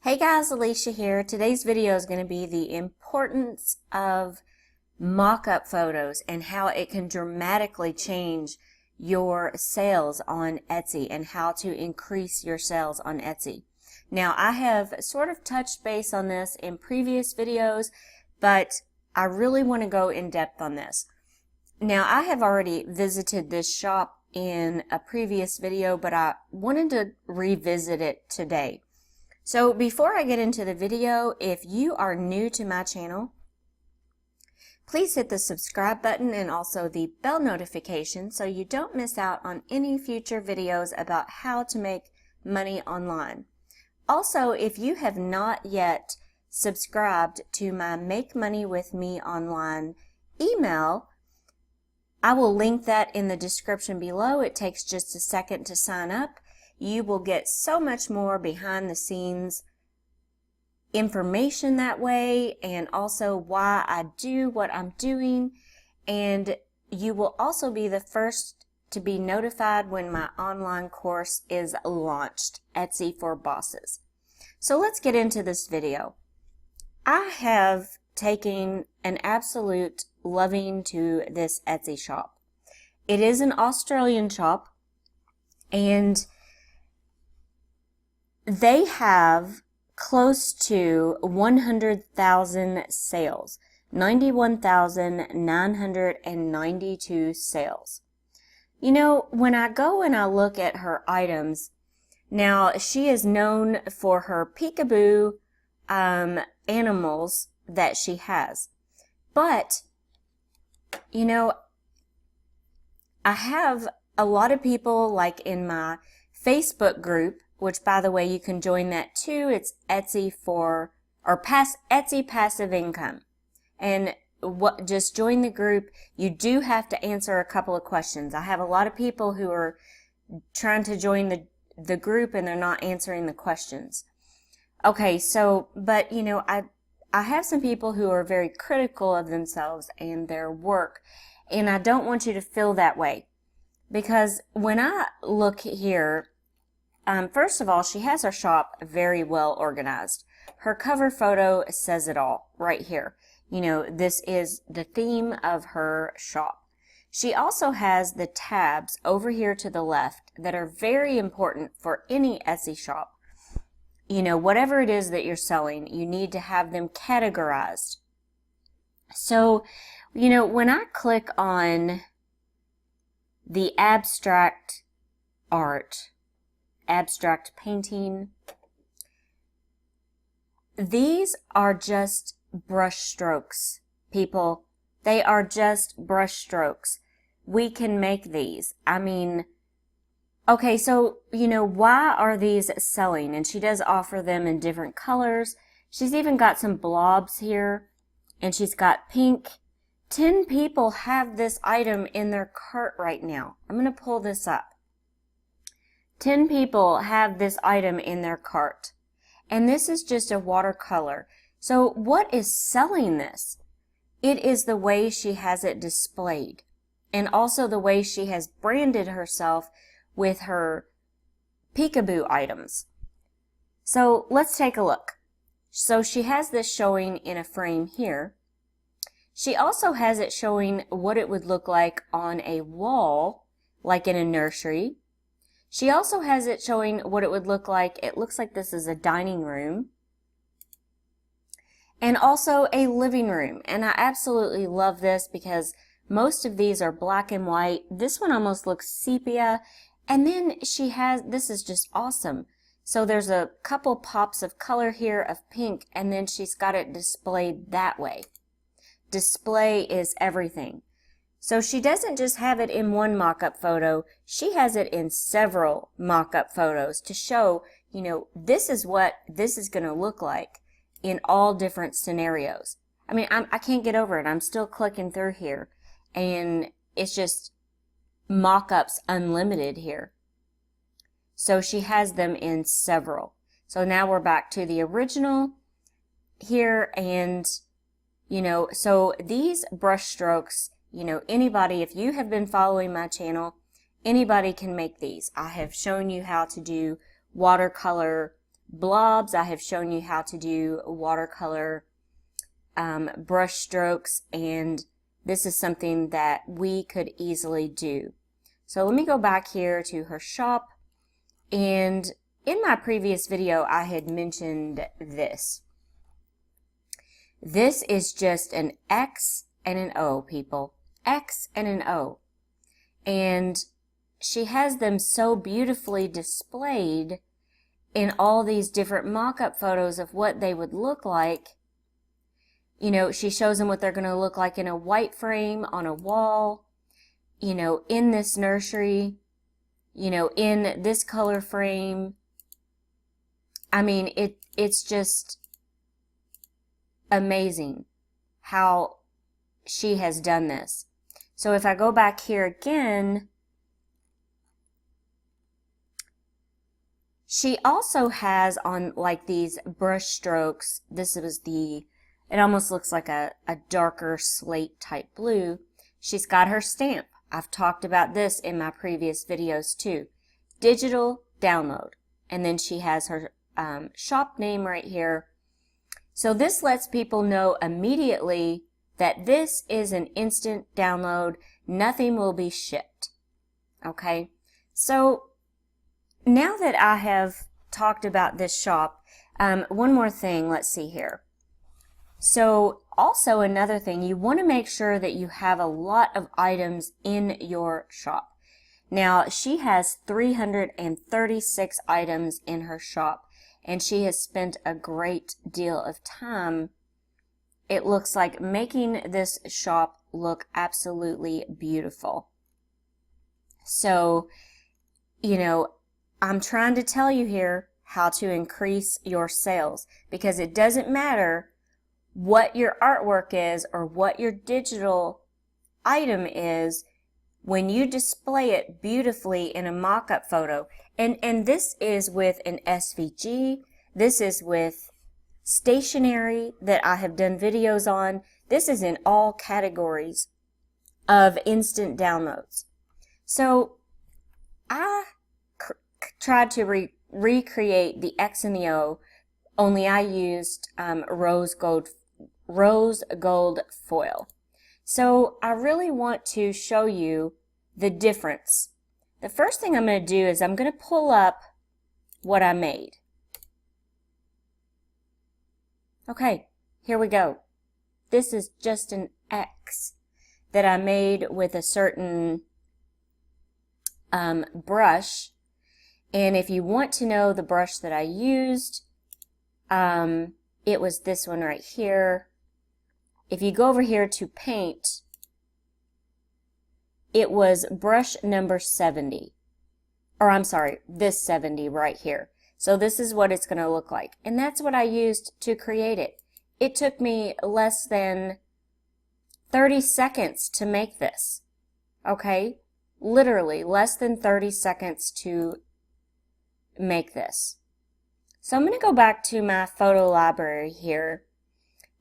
Hey guys, Alicia here. Today's video is going to be the importance of mock-up photos and how it can dramatically change your sales on Etsy and how to increase your sales on Etsy. Now, I have sort of touched base on this in previous videos, but I really want to go in depth on this. Now, I have already visited this shop in a previous video, but I wanted to revisit it today. So before I get into the video, if you are new to my channel, please hit the subscribe button and also the bell notification so you don't miss out on any future videos about how to make money online. Also, if you have not yet subscribed to my Make Money With Me Online email, I will link that in the description below. It takes just a second to sign up. You will get so much more behind the scenes information that way, and also why I do what I'm doing, and you will also be the first to be notified when my online course is launched, Etsy for Bosses. So let's get into this video. I have taken an absolute loving to this Etsy shop. It is an Australian shop, and they have close to 100,000 sales, 91,992 sales. You know, when I go and I look at her items, now she is known for her peekaboo animals that she has. But, you know, I have a lot of people like in my Facebook group, which by the way, you can join that too. It's Etsy Passive Income. And just join the group. You do have to answer a couple of questions. I have a lot of people who are trying to join the group and they're not answering the questions. Okay, so, but you know, I have some people who are very critical of themselves and their work, and I don't want you to feel that way. Because when I look here, first of all, she has her shop very well organized. Her cover photo says it all right here. You know, this is the theme of her shop. She also has the tabs over here to the left that are very important for any Etsy shop. You know, whatever it is that you're selling, you need to have them categorized. So, you know, when I click on the abstract art, abstract painting, these are just brush strokes, people. They are just brush strokes. We can make these. I mean, okay, so, you know, why are these selling? And she does offer them in different colors. She's even got some blobs here, and she's got pink. 10 people have this item in their cart right now. I'm going to pull this up. 10 people have this item in their cart. And this is just a watercolor. So what is selling this? It is the way she has it displayed. And also the way she has branded herself with her peekaboo items. So let's take a look. So she has this showing in a frame here. She also has it showing what it would look like on a wall, like in a nursery. She also has it showing what it would look like. It looks like this is a dining room. And also a living room. And I absolutely love this because most of these are black and white. This one almost looks sepia. And then she has, this is just awesome. So there's a couple pops of color here of pink, and then she's got it displayed that way. Display is everything. So she doesn't just have it in one mock-up photo, she has it in several mock-up photos to show, you know, this is what this is going to look like in all different scenarios. I mean, I can't get over it. I'm still clicking through here, and it's just mock-ups unlimited here. So she has them in several. So now we're back to the original here, and, you know, so these brush strokes, you know, anybody, if you have been following my channel, anybody can make these. I have shown you how to do watercolor blobs. I have shown you how to do watercolor brush strokes, and this is something that we could easily do. So let me go back here to her shop, and in my previous video I had mentioned this. This is just an X and an O, people. X and an O. And she has them so beautifully displayed in all these different mock-up photos of what they would look like. You know, she shows them what they're going to look like in a white frame on a wall, you know, in this nursery, you know, in this color frame. I mean, it's just amazing how she has done this. So if I go back here again, she also has on like these brush strokes, this was it almost looks like a darker slate type blue. She's got her stamp. I've talked about this in my previous videos too. Digital download. And then she has her shop name right here. So this lets people know immediately that this is an instant download. Nothing will be shipped. Okay? So now that I have talked about this shop, one more thing, let's see here. So also another thing, you want to make sure that you have a lot of items in your shop. Now she has 336 items in her shop, and she has spent a great deal of time, it looks like, making this shop look absolutely beautiful. So, you know, I'm trying to tell you here how to increase your sales, because it doesn't matter what your artwork is or what your digital item is when you display it beautifully in a mock-up photo. And this is with an SVG, this is with stationery that I have done videos on. This is in all categories of instant downloads. So I tried to recreate the X and the O, only I used rose gold foil. So I really want to show you the difference. The first thing I'm going to do is I'm going to pull up what I made. Okay, here we go. This is just an X that I made with a certain brush. And if you want to know the brush that I used, it was this one right here. If you go over here to paint, it was brush number 70. Or I'm sorry, this 70 right here. So this is what it's going to look like. And that's what I used to create it. It took me less than 30 seconds to make this. Okay? Literally less than 30 seconds to make this. So I'm going to go back to my photo library here.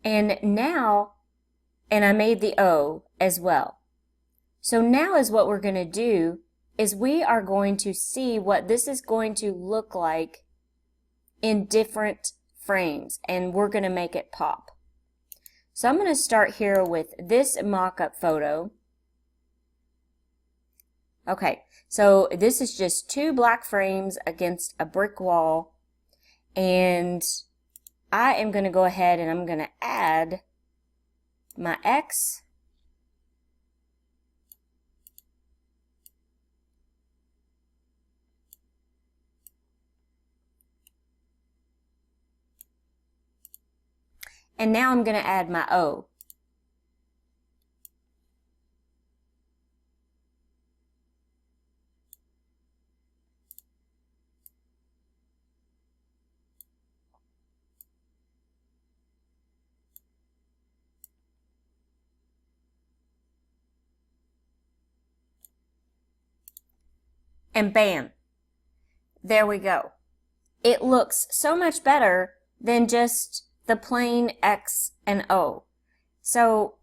And now, and I made the O as well. So now is what we're going to do is we are going to see what this is going to look like in different frames, and we're going to make it pop. So I'm going to start here with this mock-up photo. Okay, so this is just 2 black frames against a brick wall, and I am going to go ahead and I'm going to add my X. And now I'm going to add my O. And bam, there we go. It looks so much better than just the plain X and O. So,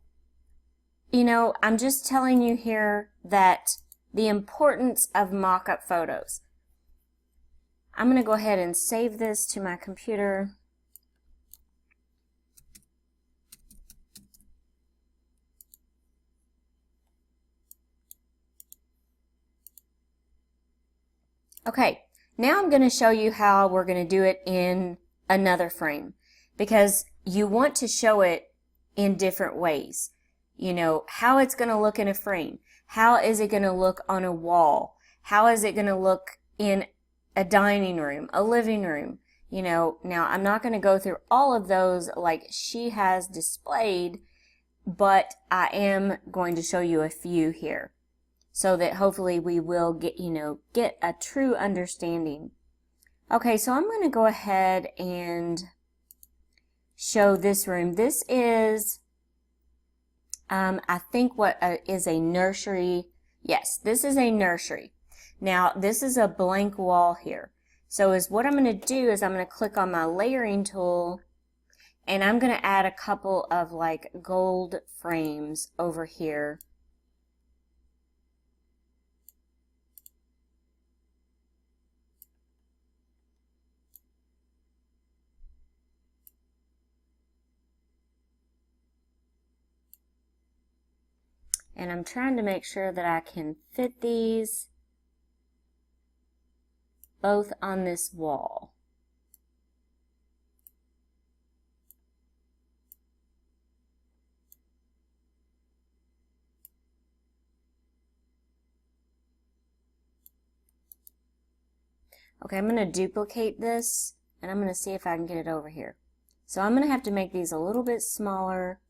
you know, I'm just telling you here that the importance of mock-up photos. I'm going to go ahead and save this to my computer. Okay, now I'm going to show you how we're going to do it in another frame, because you want to show it in different ways. You know, how it's going to look in a frame. How is it going to look on a wall? How is it going to look in a dining room, a living room? You know, now I'm not going to go through all of those like she has displayed, but I am going to show you a few here, so that hopefully we will get a true understanding. Okay, so I'm going to go ahead and show this room. This is, I think what is a nursery. Yes, this is a nursery. Now, this is a blank wall here. So what I'm going to do is I'm going to click on my layering tool, and I'm going to add a couple of like gold frames over here. And I'm trying to make sure that I can fit these both on this wall. Okay, I'm going to duplicate this, and I'm going to see if I can get it over here. So I'm going to have to make these a little bit smaller.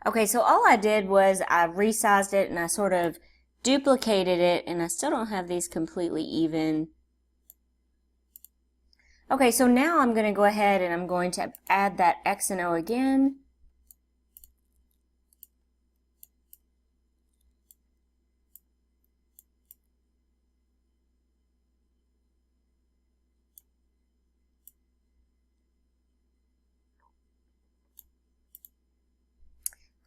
Okay, so all I did was I resized it and I sort of duplicated it, and I still don't have these completely even. Okay, so now I'm going to go ahead and I'm going to add that X and O again.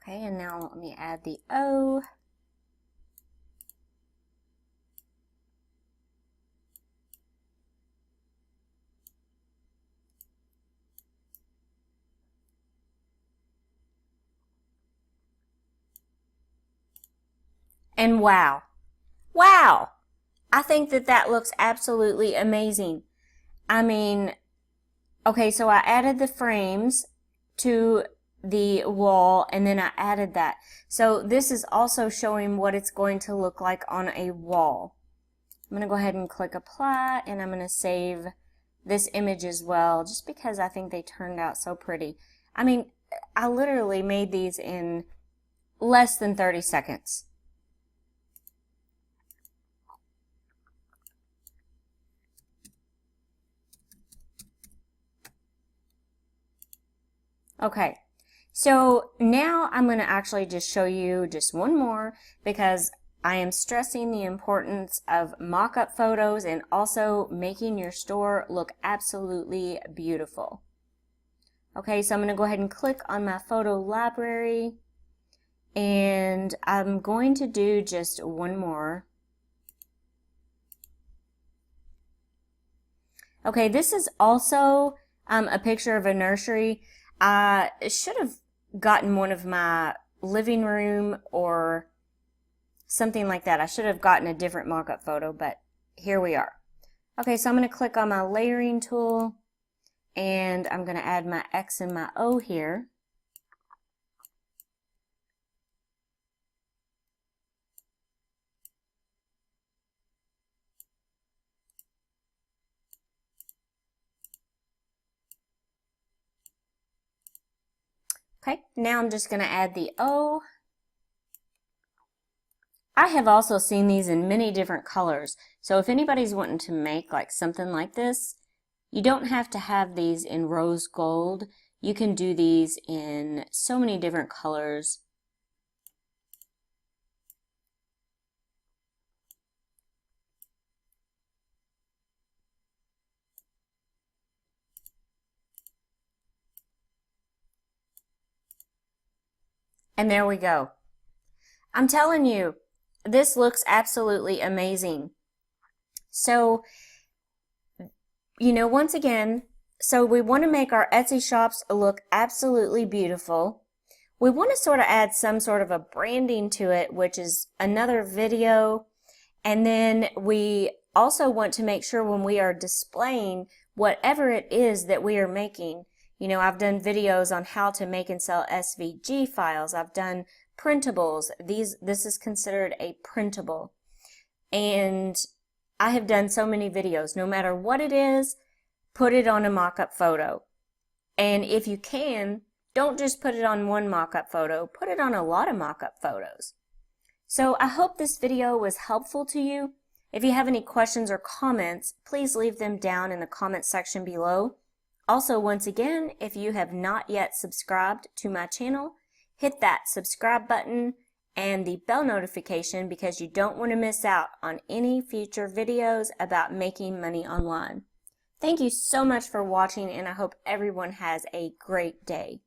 Okay, and now let me add the O. And wow. Wow! I think that looks absolutely amazing. I mean, okay, so I added the frames to the wall, and then I added that. So this is also showing what it's going to look like on a wall. I'm going to go ahead and click apply, and I'm going to save this image as well, just because I think they turned out so pretty. I mean, I literally made these in less than 30 seconds. Okay, so now I'm going to actually just show you just one more, because I am stressing the importance of mock-up photos and also making your store look absolutely beautiful. Okay, so I'm going to go ahead and click on my photo library, and I'm going to do just one more. Okay, this is also a picture of a nursery. I should have gotten one of my living room or something like that. I should have gotten a different mock-up photo, but here we are. Okay, so I'm going to click on my layering tool, and I'm going to add my X and my O here. Okay, now I'm just going to add the O. I have also seen these in many different colors, so if anybody's wanting to make like something like this, you don't have to have these in rose gold. You can do these in so many different colors. And there we go. I'm telling you, this looks absolutely amazing. So, once again, so we want to make our Etsy shops look absolutely beautiful. We want to sort of add some sort of a branding to it, which is another video. And then we also want to make sure when we are displaying whatever it is that we are making, I've done videos on how to make and sell SVG files. I've done printables. This is considered a printable. And I have done so many videos. No matter what it is, put it on a mock-up photo. And if you can, don't just put it on one mock-up photo, put it on a lot of mock-up photos. So I hope this video was helpful to you. If you have any questions or comments, please leave them down in the comment section below. Also, once again, if you have not yet subscribed to my channel, hit that subscribe button and the bell notification because you don't want to miss out on any future videos about making money online. Thank you so much for watching, and I hope everyone has a great day.